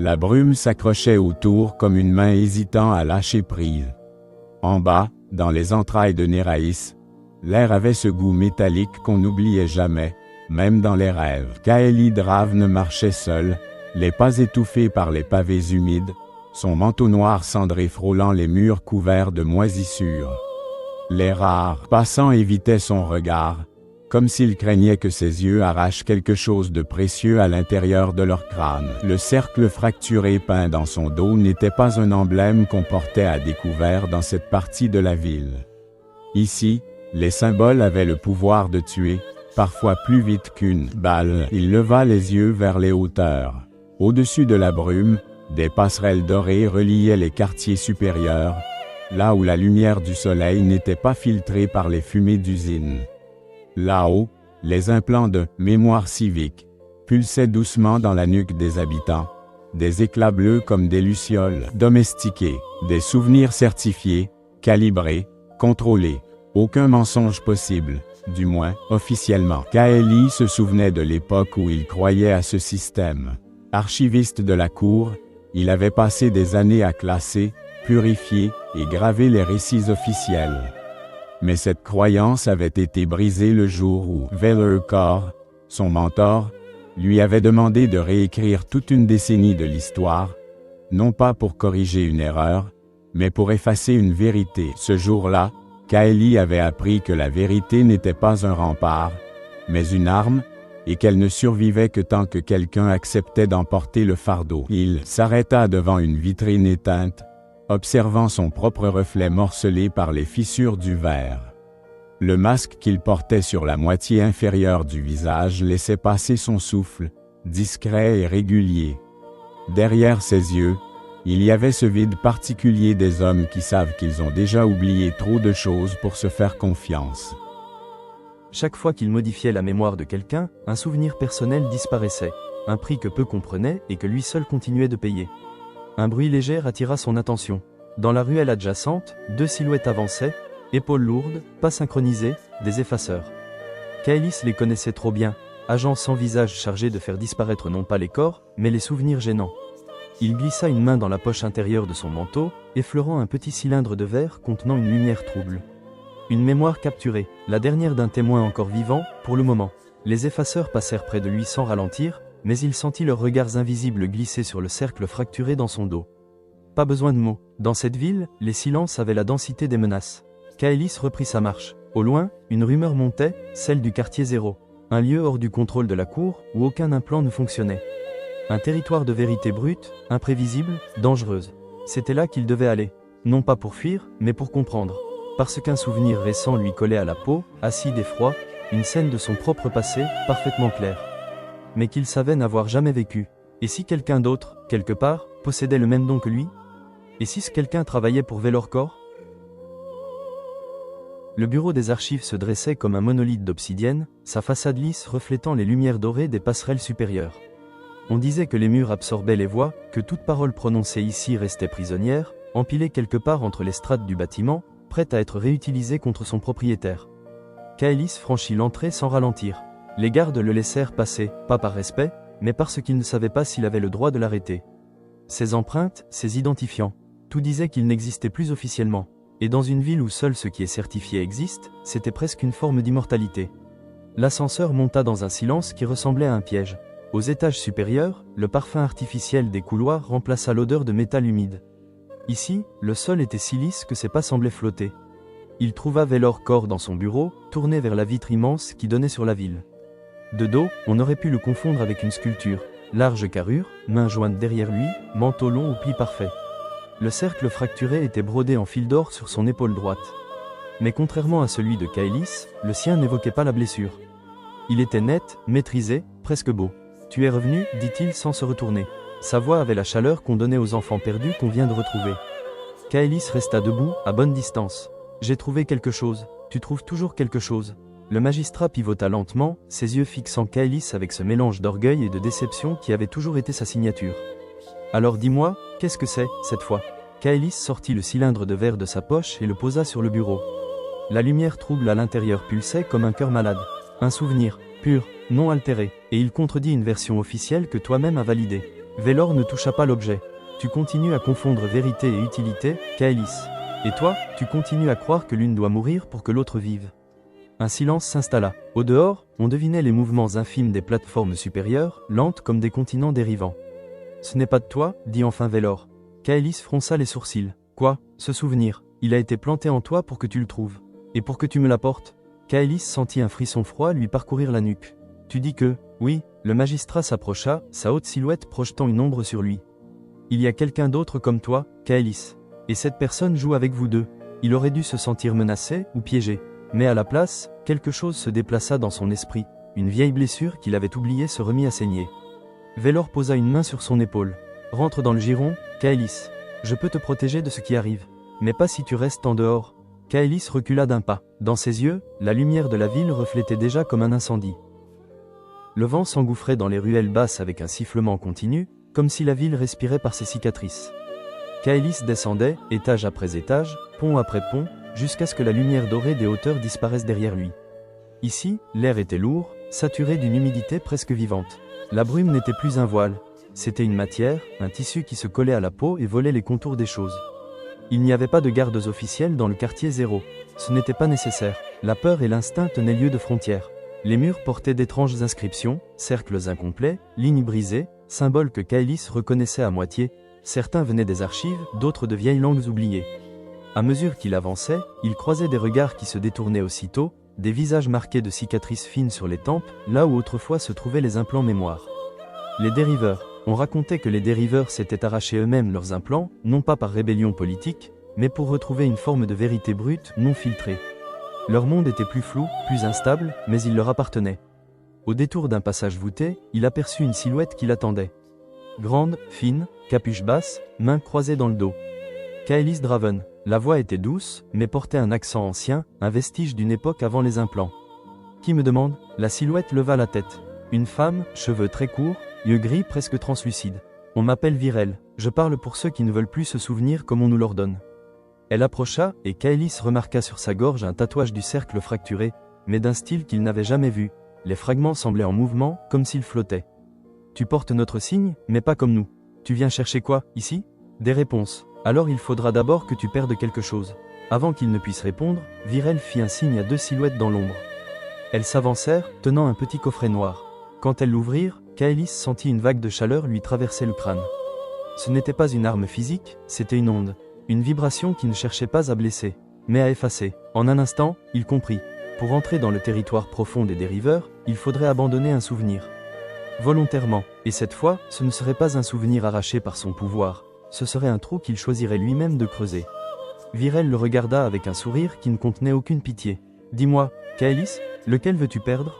La brume s'accrochait autour comme une main hésitant à lâcher prise. En bas, dans les entrailles de Néraïs, l'air avait ce goût métallique qu'on n'oubliait jamais, même dans les rêves. Kaeli Dravne marchait seul, les pas étouffés par les pavés humides, son manteau noir cendré frôlant les murs couverts de moisissures. Les rares passants évitaient son regard, comme s'il craignait que ses yeux arrachent quelque chose de précieux à l'intérieur de leur crâne. Le cercle fracturé peint dans son dos n'était pas un emblème qu'on portait à découvert dans cette partie de la ville. Ici, les symboles avaient le pouvoir de tuer, parfois plus vite qu'une balle. Il leva les yeux vers les hauteurs. Au-dessus de la brume, des passerelles dorées reliaient les quartiers supérieurs, là où la lumière du soleil n'était pas filtrée par les fumées d'usines. Là-haut, les implants de « mémoire civique » pulsaient doucement dans la nuque des habitants, des éclats bleus comme des lucioles domestiquées, des souvenirs certifiés, calibrés, contrôlés. Aucun mensonge possible, du moins officiellement. Kaeli se souvenait de l'époque où il croyait à ce système. Archiviste de la cour, il avait passé des années à classer, purifier et graver les récits officiels. Mais cette croyance avait été brisée le jour où Velerkor, son mentor, lui avait demandé de réécrire toute une décennie de l'histoire, non pas pour corriger une erreur, mais pour effacer une vérité. Ce jour-là, Kaeli avait appris que la vérité n'était pas un rempart, mais une arme, et qu'elle ne survivait que tant que quelqu'un acceptait d'en porter le fardeau. Il s'arrêta devant une vitrine éteinte, observant son propre reflet morcelé par les fissures du verre. Le masque qu'il portait sur la moitié inférieure du visage laissait passer son souffle, discret et régulier. Derrière ses yeux, il y avait ce vide particulier des hommes qui savent qu'ils ont déjà oublié trop de choses pour se faire confiance. Chaque fois qu'il modifiait la mémoire de quelqu'un, un souvenir personnel disparaissait, un prix que peu comprenaient et que lui seul continuait de payer. Un bruit léger attira son attention. Dans la ruelle adjacente, deux silhouettes avançaient, épaules lourdes, pas synchronisées, des effaceurs. Kaelis les connaissait trop bien, agents sans visage chargés de faire disparaître non pas les corps, mais les souvenirs gênants. Il glissa une main dans la poche intérieure de son manteau, effleurant un petit cylindre de verre contenant une lumière trouble. Une mémoire capturée, la dernière d'un témoin encore vivant, pour le moment. Les effaceurs passèrent près de lui sans ralentir, mais il sentit leurs regards invisibles glisser sur le cercle fracturé dans son dos. Pas besoin de mots. Dans cette ville, les silences avaient la densité des menaces. Kaelis reprit sa marche. Au loin, une rumeur montait, celle du quartier 0. Un lieu hors du contrôle de la cour, où aucun implant ne fonctionnait. Un territoire de vérité brute, imprévisible, dangereuse. C'était là qu'il devait aller. Non pas pour fuir, mais pour comprendre. Parce qu'un souvenir récent lui collait à la peau, acide et froid, une scène de son propre passé, parfaitement claire. Mais qu'il savait n'avoir jamais vécu. Et si quelqu'un d'autre, quelque part, possédait le même don que lui? Et si ce quelqu'un travaillait pour Velerkor? Le bureau des archives se dressait comme un monolithe d'obsidienne, sa façade lisse reflétant les lumières dorées des passerelles supérieures. On disait que les murs absorbaient les voix, que toute parole prononcée ici restait prisonnière, empilée quelque part entre les strates du bâtiment, prête à être réutilisée contre son propriétaire. Kaelis franchit l'entrée sans ralentir. Les gardes le laissèrent passer, pas par respect, mais parce qu'ils ne savaient pas s'il avait le droit de l'arrêter. Ses empreintes, ses identifiants, tout disait qu'il n'existait plus officiellement. Et dans une ville où seul ce qui est certifié existe, c'était presque une forme d'immortalité. L'ascenseur monta dans un silence qui ressemblait à un piège. Aux étages supérieurs, le parfum artificiel des couloirs remplaça l'odeur de métal humide. Ici, le sol était si lisse que ses pas semblaient flotter. Il trouva Velerkor dans son bureau, tourné vers la vitre immense qui donnait sur la ville. De dos, on aurait pu le confondre avec une sculpture. Large carrure, mains jointes derrière lui, manteau long au pli parfait. Le cercle fracturé était brodé en fil d'or sur son épaule droite. Mais contrairement à celui de Kaelis, le sien n'évoquait pas la blessure. Il était net, maîtrisé, presque beau. « Tu es revenu » dit-il sans se retourner. Sa voix avait la chaleur qu'on donnait aux enfants perdus qu'on vient de retrouver. Kaelis resta debout, à bonne distance. « J'ai trouvé quelque chose. Tu trouves toujours quelque chose ?» Le magistrat pivota lentement, ses yeux fixant Kaelis avec ce mélange d'orgueil et de déception qui avait toujours été sa signature. « Alors dis-moi, qu'est-ce que c'est, cette fois ?» Kaelis sortit le cylindre de verre de sa poche et le posa sur le bureau. La lumière trouble à l'intérieur pulsait comme un cœur malade. Un souvenir, pur, non altéré, et il contredit une version officielle que toi-même as validée. Vélor ne toucha pas l'objet. Tu continues à confondre vérité et utilité, Kaelis. Et toi, tu continues à croire que l'une doit mourir pour que l'autre vive. Un silence s'installa. Au dehors, on devinait les mouvements infimes des plateformes supérieures, lentes comme des continents dérivants. Ce n'est pas de toi, dit enfin Vélor. Kaelis fronça les sourcils. Quoi, ce souvenir, il a été planté en toi pour que tu le trouves. Et pour que tu me l'apportes. Kaelis sentit un frisson froid lui parcourir la nuque. Tu dis que, oui, le magistrat s'approcha, sa haute silhouette projetant une ombre sur lui. Il y a quelqu'un d'autre comme toi, Kaelis. Et cette personne joue avec vous deux. Il aurait dû se sentir menacé ou piégé. Mais à la place, quelque chose se déplaça dans son esprit. Une vieille blessure qu'il avait oubliée se remit à saigner. Vélor posa une main sur son épaule. Rentre dans le giron, Kaelis. Je peux te protéger de ce qui arrive. Mais pas si tu restes en dehors. Kaelis recula d'un pas. Dans ses yeux, la lumière de la ville reflétait déjà comme un incendie. Le vent s'engouffrait dans les ruelles basses avec un sifflement continu, comme si la ville respirait par ses cicatrices. Kaelis descendait, étage après étage, pont après pont, jusqu'à ce que la lumière dorée des hauteurs disparaisse derrière lui. Ici, l'air était lourd, saturé d'une humidité presque vivante. La brume n'était plus un voile, c'était une matière, un tissu qui se collait à la peau et volait les contours des choses. Il n'y avait pas de gardes officiels dans le quartier 0. Ce n'était pas nécessaire. La peur et l'instinct tenaient lieu de frontière. Les murs portaient d'étranges inscriptions, cercles incomplets, lignes brisées, symboles que Kaelis reconnaissait à moitié. Certains venaient des archives, d'autres de vieilles langues oubliées. À mesure qu'il avançait, il croisait des regards qui se détournaient aussitôt, des visages marqués de cicatrices fines sur les tempes, là où autrefois se trouvaient les implants mémoire. Les dériveurs. On racontait que les dériveurs s'étaient arrachés eux-mêmes leurs implants, non pas par rébellion politique, mais pour retrouver une forme de vérité brute, non filtrée. Leur monde était plus flou, plus instable, mais il leur appartenait. Au détour d'un passage voûté, il aperçut une silhouette qui l'attendait. Grande, fine, capuche basse, mains croisées dans le dos. Kaelis Draven. La voix était douce, mais portait un accent ancien, un vestige d'une époque avant les implants. Qui me demande? La silhouette leva la tête. Une femme, cheveux très courts, yeux gris presque translucides. On m'appelle Virel, je parle pour ceux qui ne veulent plus se souvenir comme on nous l'ordonne. Elle approcha, et Kaelis remarqua sur sa gorge un tatouage du cercle fracturé, mais d'un style qu'il n'avait jamais vu. Les fragments semblaient en mouvement, comme s'ils flottaient. Tu portes notre signe, mais pas comme nous. Tu viens chercher quoi, ici? Des réponses. Alors il faudra d'abord que tu perdes quelque chose. Avant qu'il ne puisse répondre, Virel fit un signe à deux silhouettes dans l'ombre. Elles s'avancèrent, tenant un petit coffret noir. Quand elles l'ouvrirent, Kaelis sentit une vague de chaleur lui traverser le crâne. Ce n'était pas une arme physique, c'était une onde. Une vibration qui ne cherchait pas à blesser, mais à effacer. En un instant, il comprit. Pour entrer dans le territoire profond des dériveurs, il faudrait abandonner un souvenir. Volontairement, et cette fois, ce ne serait pas un souvenir arraché par son pouvoir, ce serait un trou qu'il choisirait lui-même de creuser. Virel le regarda avec un sourire qui ne contenait aucune pitié. Dis-moi, Kaelis, lequel veux-tu perdre?